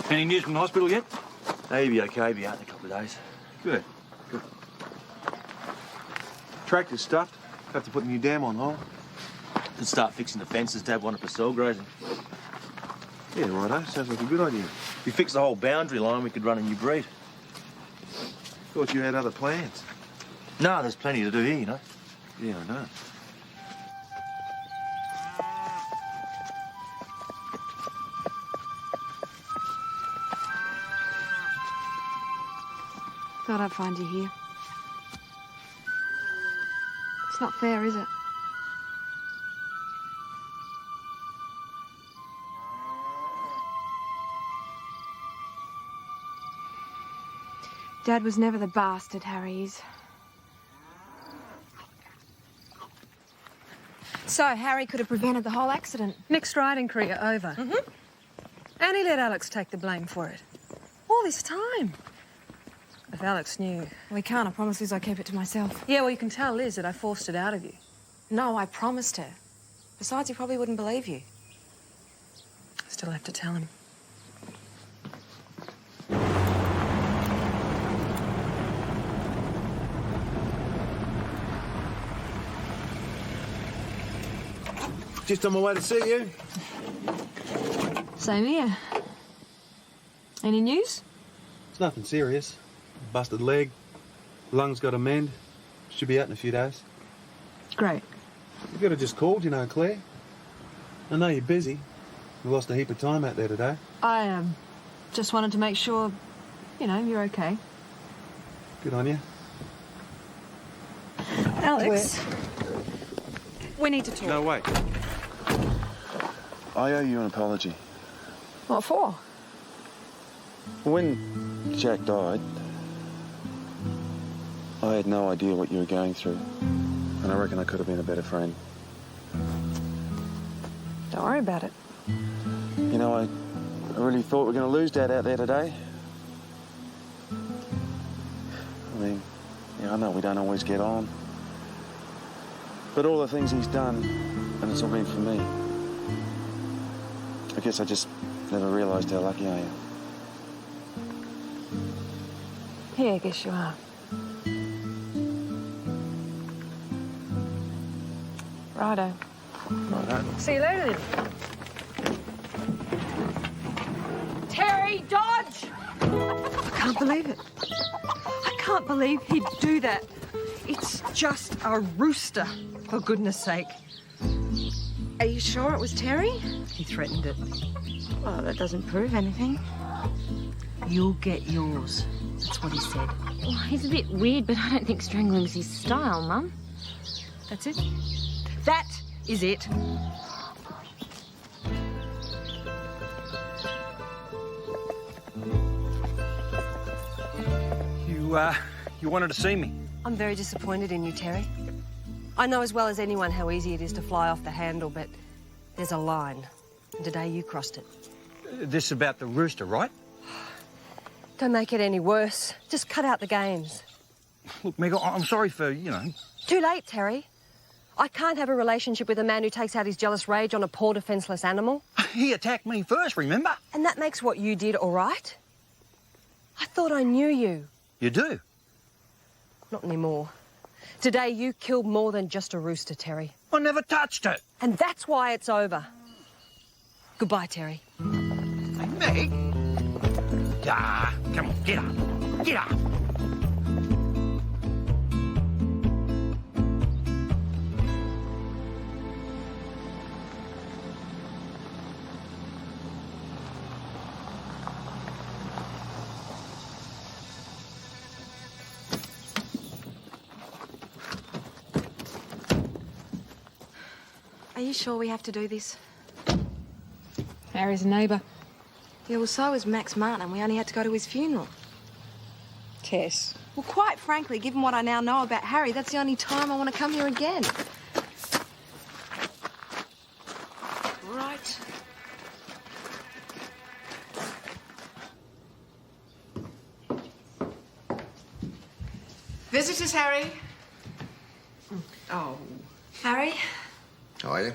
Any news from the hospital yet? No, you'll be okay. Be out in a couple of days. Good. Good. Tractor's stuffed. Have to put the new dam on hold. Could start fixing the fences. Dad wanted for soil grazing. Yeah, righto. Sounds like a good idea. If we fix the whole boundary line, we could run a new breed. Thought you had other plans. No, there's plenty to do here, you know. Yeah, I know. Thought I'd find you here. It's not fair, is it? Dad was never the bastard Harry is. So Harry could have prevented the whole accident. Next riding career over. Mm-hmm. And he let Alex take the blame for it. All this time. If Alex knew. We can't. I promise Liz I'll keep it to myself. Yeah, well, you can tell Liz that I forced it out of you. No, I promised her. Besides, he probably wouldn't believe you. I still have to tell him. Just on my way to see you. Same here. Any news? It's nothing serious. Busted leg. Lungs got a mend. Should be out in a few days. Great. You could have just called, you know, Claire. I know you're busy. You lost a heap of time out there today. I just wanted to make sure, you know, you're okay. Good on you. Alex, we need to talk. No, wait. I owe you an apology. What for? When Jack died, I had no idea what you were going through. And I reckon I could have been a better friend. Don't worry about it. You know, I really thought we were going to lose Dad out there today. I mean, yeah, I know we don't always get on. But all the things he's done, and it's all been for me. I guess I just never realised how lucky I am. Yeah, I guess you are. Righto. Righto. See you later, then. Terry, dodge! I can't believe it. I can't believe he'd do that. It's just a rooster, for goodness sake. Are you sure it was Terry? He threatened it. Well, that doesn't prove anything. You'll get yours. That's what he said. Well, he's a bit weird, but I don't think strangling's his style, Mum. That's it. That is it. You wanted to see me? I'm very disappointed in you, Terry. I know as well as anyone how easy it is to fly off the handle, but there's a line. And today you crossed it. This about the rooster, right? Don't make it any worse. Just cut out the games. Look, Meg, I'm sorry for, you know... Too late, Terry. I can't have a relationship with a man who takes out his jealous rage on a poor defenceless animal. He attacked me first, remember? And that makes what you did all right? I thought I knew you. You do? Not anymore. Today you killed more than just a rooster, Terry. I never touched it. And that's why it's over. Goodbye, Terry. Hey, Meg. Ah, come on, get up. Get up. Are you sure we have to do this? Harry's a neighbour. Yeah, well, so is Max Martin, and we only had to go to his funeral. Tess. Well, quite frankly, given what I now know about Harry, that's the only time I want to come here again. Right. Visitors, Harry. Oh. Harry? How are you?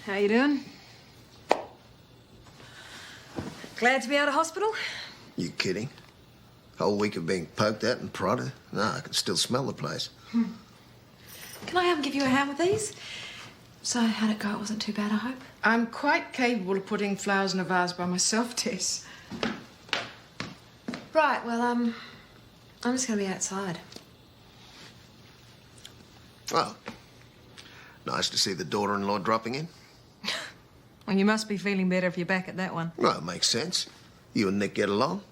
How you doing? Glad to be out of hospital? You kidding? Whole week of being poked at and prodded? No, I can still smell the place. Can I give you a hand with these? So, how'd it go? It wasn't too bad, I hope? I'm quite capable of putting flowers in a vase by myself, Tess. Right, well, I'm just gonna be outside. Well, nice to see the daughter-in-law dropping in. Well, you must be feeling better if you're back at that one. Well, it makes sense. You and Nick get along.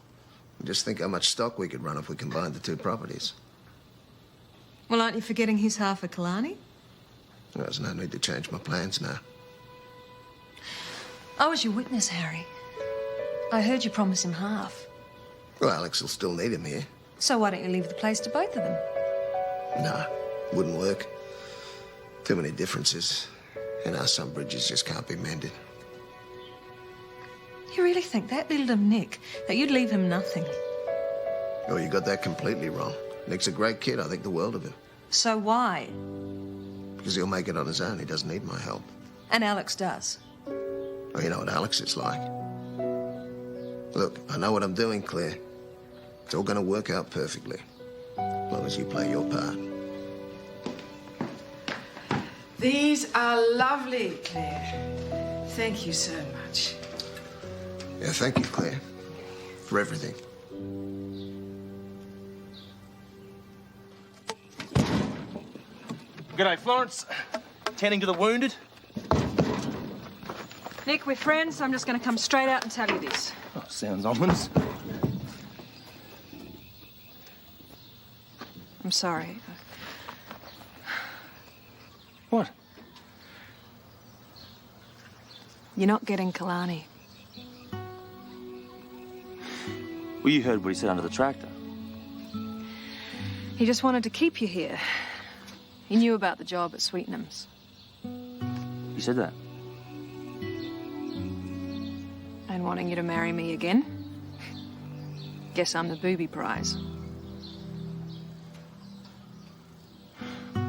Just think how much stock we could run if we combined the two properties. Well, aren't you forgetting his half of Killarney? There's no need to change my plans now. I was your witness, Harry. I heard you promise him half. Well, Alex will still need him here. So why don't you leave the place to both of them? Nah, wouldn't work. Too many differences. You know, some bridges just can't be mended. You really think that little of Nick, that you'd leave him nothing? Oh, you got that completely wrong. Nick's a great kid. I think the world of him. So why? Because he'll make it on his own. He doesn't need my help. And Alex does. Well, you know what Alex is like. Look, I know what I'm doing, Claire. It's all going to work out perfectly. As long as you play your part. These are lovely, Claire. Thank you so much. Yeah, thank you, Claire. For everything. G'day, Florence. Tending to the wounded? Nick, we're friends. I'm just going to come straight out and tell you this. Oh, sounds ominous. I'm sorry. What? You're not getting Killarney. Well, you heard what he said under the tractor. He just wanted to keep you here. He knew about the job at Sweetenham's. He said that? And wanting you to marry me again. Guess I'm the booby prize.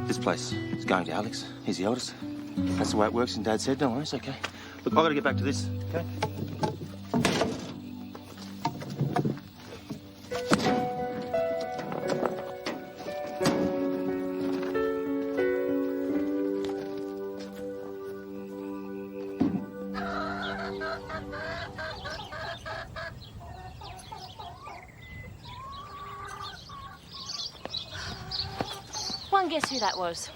This place is going to Alex. He's the eldest. That's the way it works in Dad's head. Don't worry, it's okay. Look, I've got to get back to this, okay? Guess who that was?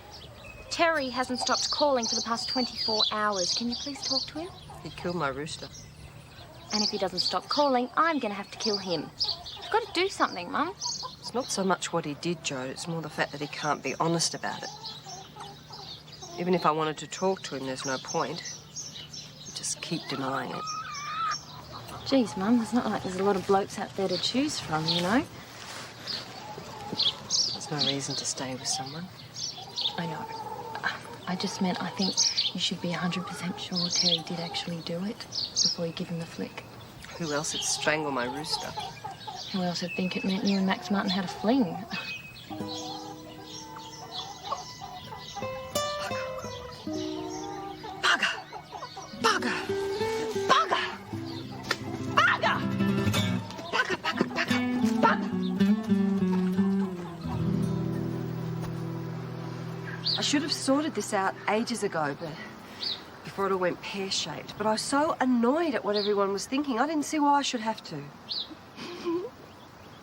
Terry hasn't stopped calling for the past 24 hours. Can you please talk to him? He killed my rooster. And if he doesn't stop calling, I'm going to have to kill him. You've got to do something, Mum. It's not so much what he did, Jo. It's more the fact that he can't be honest about it. Even if I wanted to talk to him, there's no point. He'd just keep denying it. Geez, Mum, it's not like there's a lot of blokes out there to choose from, you know? No reason to stay with someone. I know. I just meant I think you should be 100% sure Terry did actually do it before you give him the flick. Who else would strangle my rooster? Who else would think it meant you and Max Martin had a fling? Bugger! Bugger! Bugger! Bugger! Bugger, bugger, bugger, bugger! I should have sorted this out ages ago, but before it all went pear-shaped. But I was so annoyed at what everyone was thinking, I didn't see why I should have to.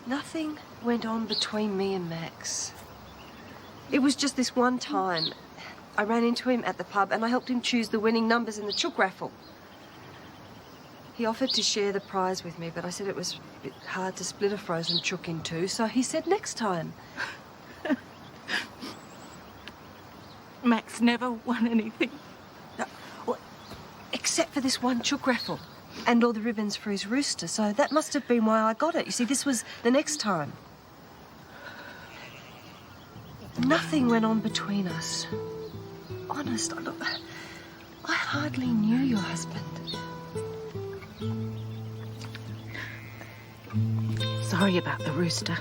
Nothing went on between me and Max. It was just this one time. I ran into him at the pub and I helped him choose the winning numbers in the chook raffle. He offered to share the prize with me, but I said it was a bit hard to split a frozen chook in two, so he said next time. Max never won anything. No, well, except for this one chook raffle and all the ribbons for his rooster, so that must have been why I got it. You see, this was the next time. Nothing went on between us. Honest, look, I hardly knew your husband. Sorry about the rooster.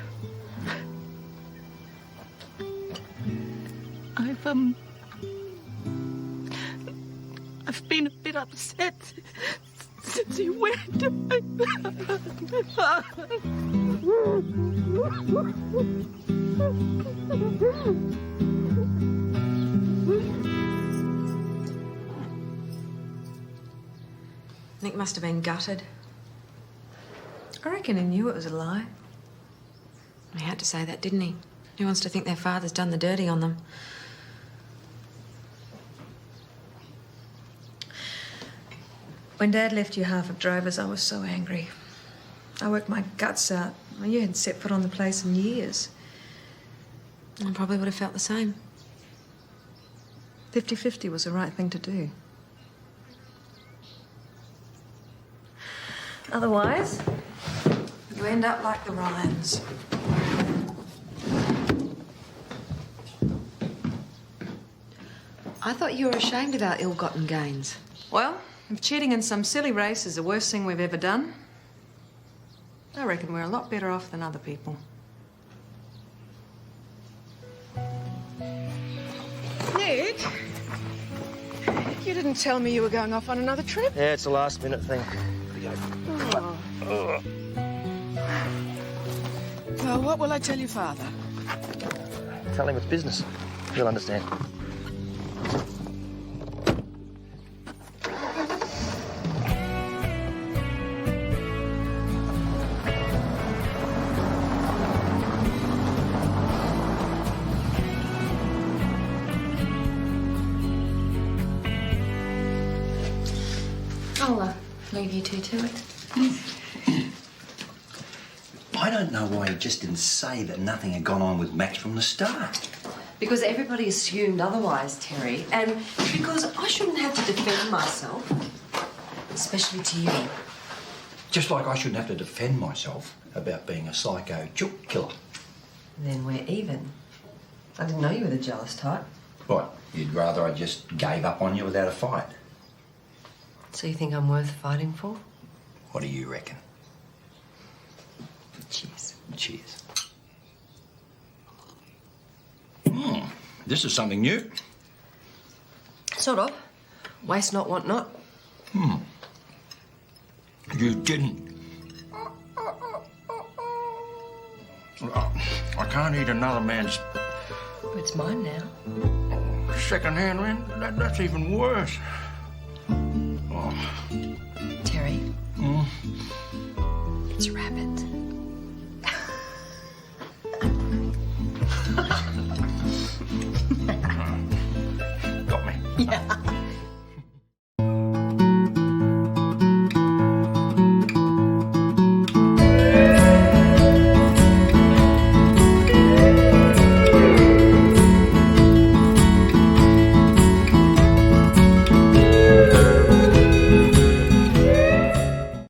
I've been a bit upset Susie, where do I... Nick must have been gutted. I reckon he knew it was a lie. He had to say that, didn't he? Who wants to think their father's done the dirty on them? When Dad left you half of Drovers, I was so angry. I worked my guts out. You hadn't set foot on the place in years. I probably would have felt the same. 50-50 was the right thing to do. Otherwise, you end up like the Ryans. I thought you were ashamed of our ill-gotten gains. Well, if cheating in some silly race is the worst thing we've ever done, I reckon we're a lot better off than other people. Nick, you didn't tell me you were going off on another trip. Yeah, it's a last-minute thing. Well, what will I tell your father? Tell him it's business. He'll understand. I'll leave you two to it. I don't know why you just didn't say that nothing had gone on with Max from the start. Because everybody assumed otherwise, Terry, and because I shouldn't have to defend myself, especially to you. Just like I shouldn't have to defend myself about being a psycho chook killer. Then we're even. I didn't know you were the jealous type. What, you'd rather I just gave up on you without a fight? So you think I'm worth fighting for? What do you reckon? Cheers. Cheers. This is something new. Sort of. Waste not, want not. You didn't. I can't eat another man's It's mine now. second-hand, man. That's even worse.